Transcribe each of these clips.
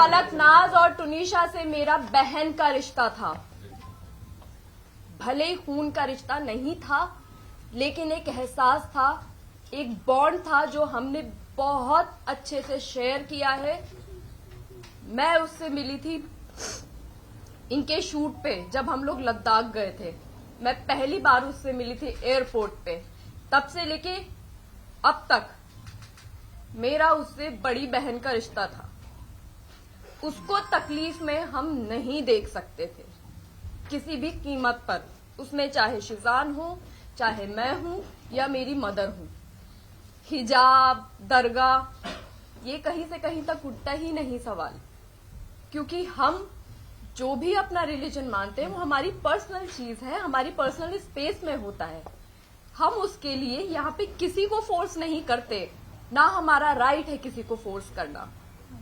फलकनाज और टुनीशा से मेरा बहन का रिश्ता था। भले ही खून का रिश्ता नहीं था, लेकिन एक एहसास था, एक बॉन्ड था जो हमने बहुत अच्छे से शेयर किया है। मैं उससे मिली थी इनके शूट पे, जब हम लोग लद्दाख गए थे। मैं पहली बार उससे मिली थी एयरपोर्ट पे। तब से लेके अब तक मेरा उससे बड़ी बहन का रिश्ता था। उसको तकलीफ में हम नहीं देख सकते थे किसी भी कीमत पर, उसमें चाहे शिजान हो, चाहे मैं हूं या मेरी मदर हूं। हिजाब, दरगाह, ये कहीं से कहीं तक उठता ही नहीं सवाल, क्योंकि हम जो भी अपना रिलीजन मानते हैं वो हमारी पर्सनल चीज है, हमारी पर्सनल स्पेस में होता है। हम उसके लिए यहाँ पे किसी को फोर्स नहीं करते, ना हमारा राइट है किसी को फोर्स करना,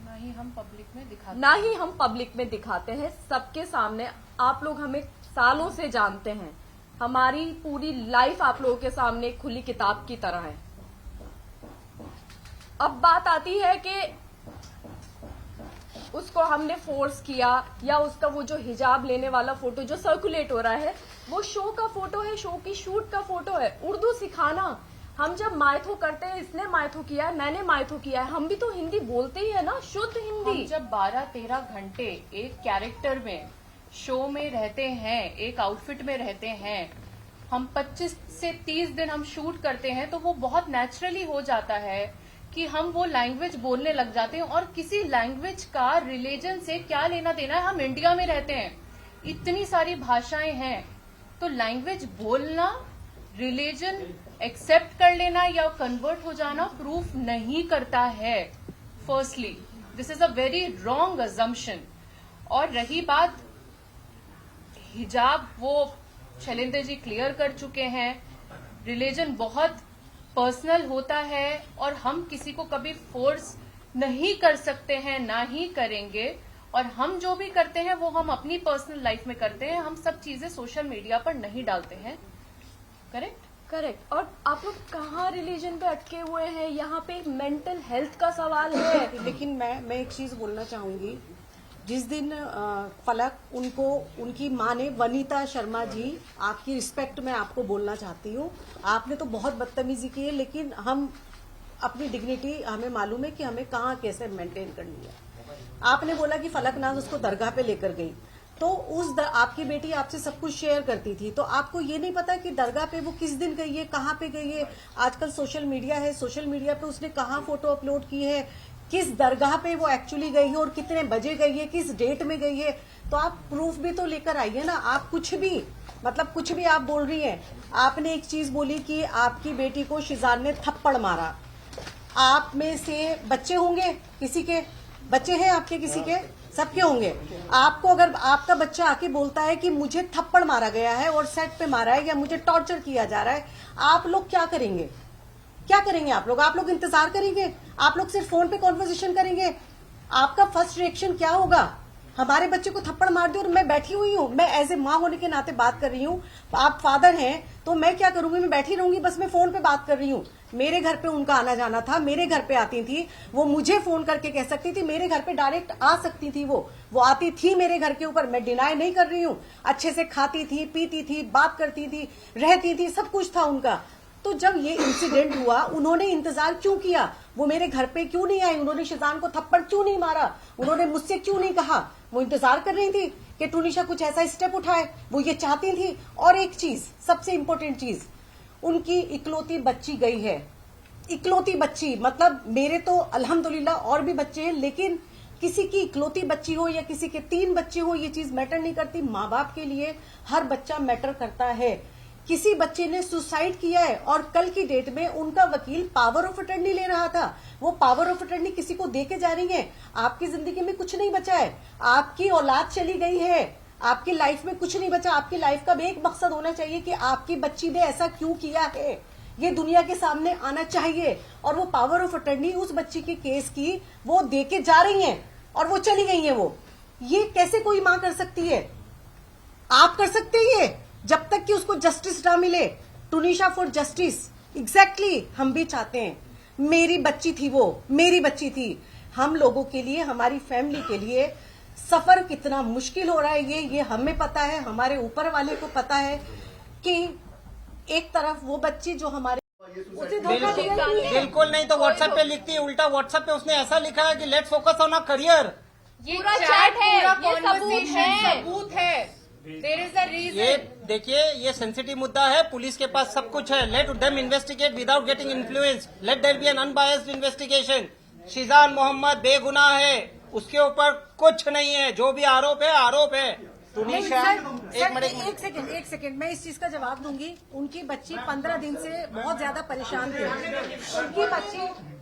ना ही हम पब्लिक में दिखाते हैं सबके सामने। आप लोग हमें सालों से जानते हैं, हमारी पूरी लाइफ आप लोगों के सामने खुली किताब की तरह है। अब बात आती है कि उसको हमने फोर्स किया, या उसका वो जो हिजाब लेने वाला फोटो जो सर्कुलेट हो रहा है वो शो का फोटो है, शो की शूट का फोटो है। उर्दू सिखाना, हम जब मायथो करते हैं, इसने मायथो किया है, मैंने मायथो किया है, हम भी तो हिंदी बोलते ही है ना, शुद्ध हिंदी। हम जब 12-13 घंटे एक कैरेक्टर में, शो में रहते हैं, एक आउटफिट में रहते हैं, हम 25 से 30 दिन हम शूट करते हैं, तो वो बहुत नेचुरली हो जाता है कि हम वो लैंग्वेज बोलने लग जाते हैं। और किसी लैंग्वेज का रिलीजन से क्या लेना देना है? हम इंडिया में रहते हैं, इतनी सारी भाषाएं हैं, तो लैंग्वेज बोलना, रिलीजन एक्सेप्ट कर लेना या कन्वर्ट हो जाना प्रूफ नहीं करता है। Firstly this is a very wrong assumption. और रही बात हिजाब, वो शैलेंद्र जी क्लियर कर चुके हैं, रिलीजन बहुत पर्सनल होता है और हम किसी को कभी फोर्स नहीं कर सकते हैं, ना ही करेंगे। और हम जो भी करते हैं वो हम अपनी पर्सनल लाइफ में करते हैं, हम सब चीजें सोशल मीडिया पर नहीं डालते हैं। करेक्ट। और आप लोग कहाँ रिलीजन पे अटके हुए हैं? यहाँ पे मेंटल हेल्थ का सवाल है। लेकिन मैं एक चीज बोलना चाहूंगी, जिस दिन फलक उनको, उनकी माँ ने, वनीता शर्मा जी, आपकी रिस्पेक्ट में आपको बोलना चाहती हूँ, आपने तो बहुत बदतमीजी की है, लेकिन हम अपनी डिग्निटी, हमें मालूम है कि हमें कहाँ कैसे मेंटेन करनी है। आपने बोला कि फलकनाज उसको दरगाह पे लेकर गई, तो आपकी बेटी आपसे सब कुछ शेयर करती थी, तो आपको ये नहीं पता कि दरगाह पे वो किस दिन गई है, कहाँ पे गई है? आजकल सोशल मीडिया है, सोशल मीडिया पे उसने कहाँ फोटो अपलोड की है, किस दरगाह पे वो एक्चुअली गई है और कितने बजे गई है, किस डेट में गई है, तो आप प्रूफ भी तो लेकर आइए ना। आप कुछ भी, मतलब कुछ भी आप बोल रही हैं। आपने एक चीज बोली कि आपकी बेटी को शिजान ने थप्पड़ मारा। आप में से बच्चे होंगे, किसी के बच्चे हैं आपके, किसी के, सबके होंगे। आपको अगर आपका बच्चा आके बोलता है कि मुझे थप्पड़ मारा गया है और सेट पे मारा है या मुझे टॉर्चर किया जा रहा है, आप लोग क्या करेंगे? क्या करेंगे आप लोग इंतजार करेंगे? आप लोग सिर्फ फोन पे कॉन्वर्सेशन करेंगे? आपका फर्स्ट रिएक्शन क्या होगा? हमारे बच्चे को थप्पड़ मार दिया और मैं बैठी हुई हूँ, मैं एज ए माँ होने के नाते बात कर रही हूँ, आप फादर हैं, तो मैं क्या करूंगी? मैं बैठी रहूंगी, बस मैं फोन पे बात कर रही हूँ। मेरे घर पे उनका आना जाना था, मेरे घर पे आती थी, वो मुझे फोन करके कह सकती थी, मेरे घर पे डायरेक्ट आ सकती थी, वो आती थी मेरे घर के ऊपर, मैं डिनाई नहीं कर रही हूँ। अच्छे से खाती थी, पीती थी, बात करती थी, रहती थी, सब कुछ था उनका। तो जब ये इंसिडेंट हुआ, उन्होंने इंतजार क्यों किया? वो मेरे घर पे क्यों नहीं आई? उन्होंने शिजान को थप्पड़ क्यों नहीं मारा? उन्होंने मुझसे क्यों नहीं कहा? वो इंतजार कर रही थी कि टुनीशा कुछ ऐसा स्टेप उठाए, वो ये चाहती थी। और एक चीज, सबसे इंपॉर्टेंट चीज, उनकी इकलौती बच्ची गई है, इकलौती बच्ची, मतलब मेरे तो अल्हम्दुलिल्लाह और भी बच्चे हैं, लेकिन किसी की इकलौती बच्ची हो या किसी के 3 बच्चे हो, ये चीज मैटर नहीं करती। माँ बाप के लिए हर बच्चा मैटर करता है। किसी बच्चे ने सुसाइड किया है और कल की डेट में उनका वकील पावर ऑफ अटर्नी ले रहा था, वो पावर ऑफ अटर्नी किसी को दे के जा रही है। आपकी जिंदगी में कुछ नहीं बचा है, आपकी औलाद चली गई है, आपकी लाइफ में कुछ नहीं बचा। आपकी लाइफ का भी एक मकसद होना चाहिए कि आपकी बच्ची ने ऐसा क्यों किया है, ये दुनिया के सामने आना चाहिए। और वो पावर ऑफ अटर्नी उस बच्ची के केस की वो दे के जा रही हैं और वो चली गई है। वो ये कैसे कोई मां कर सकती है? आप कर सकते हैं, जब तक कि उसको जस्टिस ना मिले। टुनीशा फॉर जस्टिस, एग्जैक्टली हम भी चाहते हैं। मेरी बच्ची थी, वो मेरी बच्ची थी। हम लोगों के लिए, हमारी फैमिली के लिए सफर कितना मुश्किल हो रहा है ये हमें पता है, हमारे ऊपर वाले को पता है कि एक तरफ वो बच्ची जो हमारे उसे धोखा दिया ही है। बिल्कुल नहीं, तो व्हाट्सएप पे लिखती है उल्टा। व्हाट्सएप पे उसने ऐसा लिखा है कि let's focus on a career. ये पूरा chat chat है, पूरा ये सबूत conversation है। सबूत है। देयर इज अ ये रीजन। देखिए, ये सेंसिटिव मुद्दा है, पुलिस के पास सब कुछ है। Let them investigate without getting influence. Let there be an unbiased investigation. Sheezan Mohammad बेगुनाह है, उसके ऊपर कुछ नहीं है, जो भी आरोप है आरोप है। तुनिशा, एक सेकंड मैं इस चीज का जवाब दूंगी। उनकी बच्ची 15 दिन से बहुत ज्यादा परेशान थी।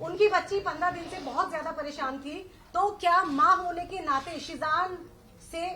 उनकी बच्ची 15 दिन से बहुत ज्यादा परेशान थी। तो क्या माँ होने के नाते शिजान से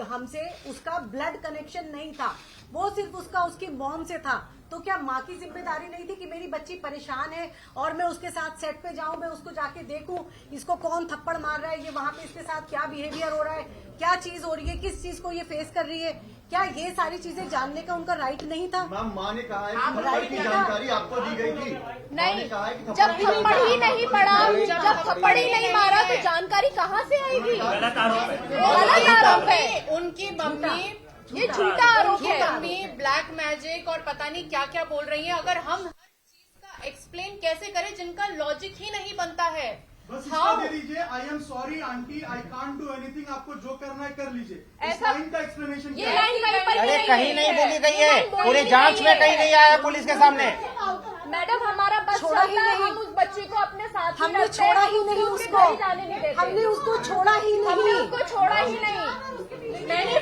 हमसे उसका ब्लड कनेक्शन नहीं था, वो सिर्फ उसकी मॉम से था। तो क्या माँ की जिम्मेदारी नहीं थी कि मेरी बच्ची परेशान है और मैं उसके साथ सेट पे जाऊं, मैं उसको जाके देखूं इसको कौन थप्पड़ मार रहा है, ये वहां पे इसके साथ क्या बिहेवियर हो रहा है, क्या चीज हो रही है, किस चीज को ये फेस कर रही है, क्या ये सारी चीजें जानने का उनका राइट नहीं था? मैम, माँ ने कहा है कि थप्पड़ की जानकारी आपको दी गई थी। नहीं, कहा है कि जब थप्पड़ ही नहीं पड़ा, जब थप्पड़ ही नहीं मारा तो जानकारी कहाँ से आएगी? गलत आरोप है। उनकी मम्मी, ये झूठा आरोप उनकी है। मम्मी ब्लैक मैजिक और पता नहीं क्या क्या बोल रही है। अगर हम हर चीज का एक्सप्लेन कैसे करें जिनका लॉजिक ही नहीं बनता है? बस इसका दे दीजिए, I am sorry aunty, I can't do anything, आपको जो करना है कर लीजिए। इस ऐसा- लाइन का एक्सप्लेनेशन ये क्या है? लाइन कहीं पर अरे भी कहीं नहीं है। बोली गई ये है, लाइन बोली पूरी नहीं जांच गई में है। कहीं नहीं आया है पुलिस के सामने। मैडम, हमारा बस छोड़ा ही चलता है, नहीं। हम उस बच्ची को अपने साथ ही हमने रखते हैं, छोड़ा हम ही नहीं उसके उसको, घर ही जाने नहीं देते। हमने उसको छोड़ा ही हमने नहीं। उसको छोड़ा ही नहीं। मैंने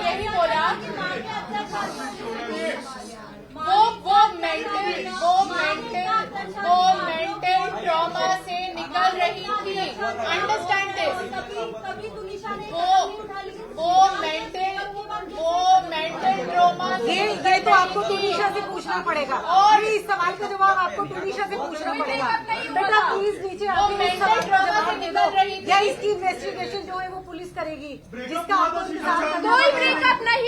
यही बोला, वो मेंटल ट्रॉमा से निकल रही थी। Understand this. वो मेंटल ट्रॉमा ये तो आपको टूनिशा से पूछना पड़ेगा और इस सवाल का जवाब आपको टूनिशा से पूछना पड़ेगा। बेटा प्लीज नीचे आके इस सवाल का जवाब दे दो, या इसकी इन्वेस्टिगेशन जो है वो पुलिस करेगी, जिसका आपको इंतजार करना कोई पड़ेगा। ब्रेकअप नहीं